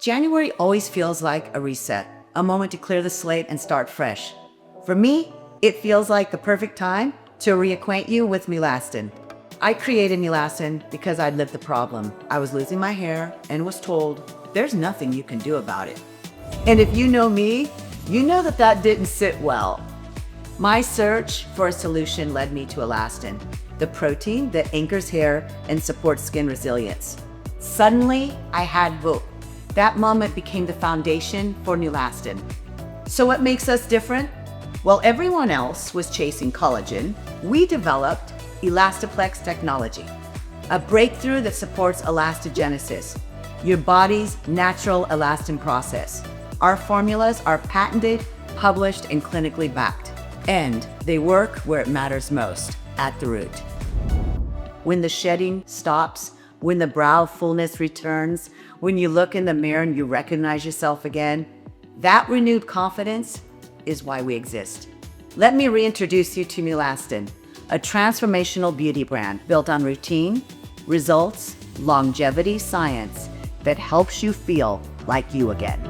January always feels like a reset, a moment to clear the slate and start fresh. For me, it feels like the perfect time to reacquaint you with NULASTIN. I created NULASTIN because I'd lived the problem. I was losing my hair and was told, there's nothing you can do about it. And if you know me, you know that didn't sit well. My search for a solution led me to elastin, the protein that anchors hair and supports skin resilience. Suddenly, I had hope. That moment became the foundation for NULASTIN. So what makes us different? While everyone else was chasing collagen, we developed Elastaplex Technology, a breakthrough that supports elastogenesis, your body's natural elastin process. Our formulas are patented, published, and clinically backed. And they work where it matters most, at the root. When the shedding stops, when the brow fullness returns, when you look in the mirror and you recognize yourself again, that renewed confidence is why we exist. Let me reintroduce you to NULASTIN, a transformational beauty brand built on routine, results, longevity science that helps you feel like you again.